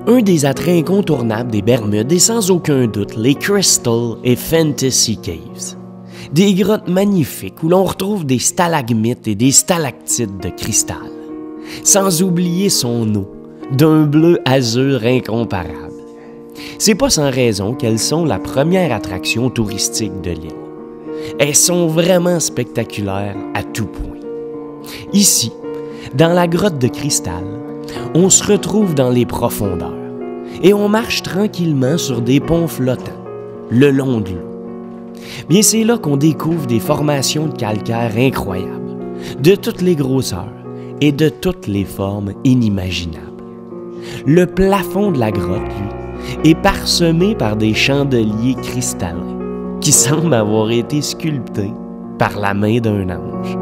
Un des attraits incontournables des Bermudes est sans aucun doute les Crystal et Fantasy Caves. Des grottes magnifiques où l'on retrouve des stalagmites et des stalactites de cristal. Sans oublier son eau, d'un bleu azur incomparable. C'est pas sans raison qu'elles sont la première attraction touristique de l'île. Elles sont vraiment spectaculaires à tout point. Ici, dans la grotte de cristal, on se retrouve dans les profondeurs et on marche tranquillement sur des ponts flottants, le long de l'eau. Bien, c'est là qu'on découvre des formations de calcaire incroyables, de toutes les grosseurs et de toutes les formes inimaginables. Le plafond de la grotte, lui, est parsemé par des chandeliers cristallins qui semblent avoir été sculptés par la main d'un ange.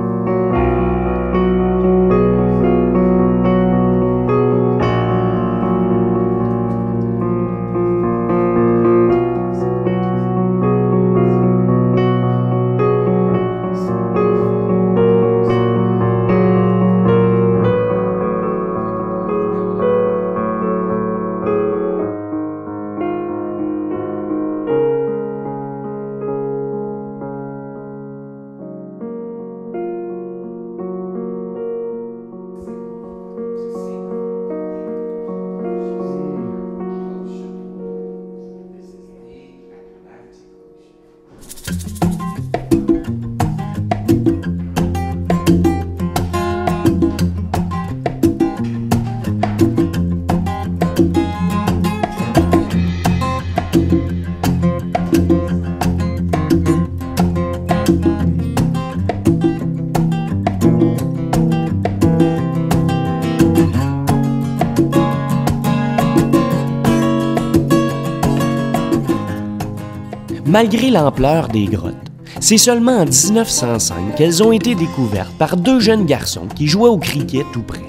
Malgré l'ampleur des grottes, c'est seulement en 1905 qu'elles ont été découvertes par deux jeunes garçons qui jouaient au cricket tout près.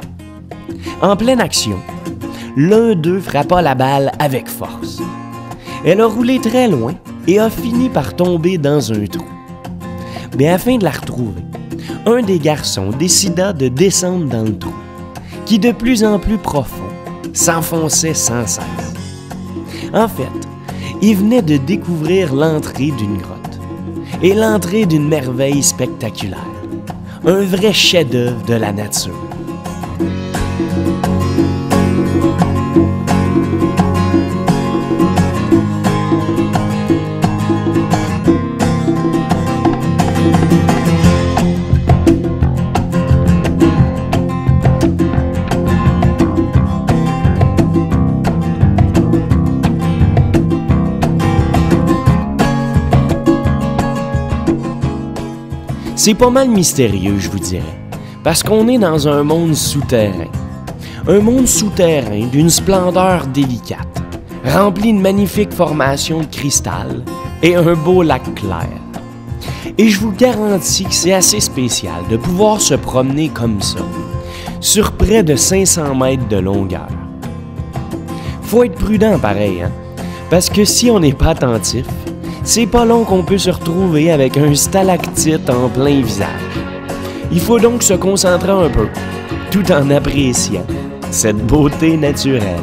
En pleine action, l'un d'eux frappa la balle avec force. Elle a roulé très loin et a fini par tomber dans un trou. Mais afin de la retrouver, un des garçons décida de descendre dans le trou, qui de plus en plus profond s'enfonçait sans cesse. En fait, il venait de découvrir l'entrée d'une grotte, et l'entrée d'une merveille spectaculaire, un vrai chef-d'œuvre de la nature. C'est pas mal mystérieux, je vous dirais, parce qu'on est dans un monde souterrain. Un monde souterrain d'une splendeur délicate, rempli de magnifiques formations de cristal et un beau lac clair. Et je vous garantis que c'est assez spécial de pouvoir se promener comme ça, sur près de 500 mètres de longueur. Faut être prudent pareil, hein? Parce que si on n'est pas attentif, c'est pas long qu'on peut se retrouver avec un stalactite en plein visage. Il faut donc se concentrer un peu, tout en appréciant cette beauté naturelle.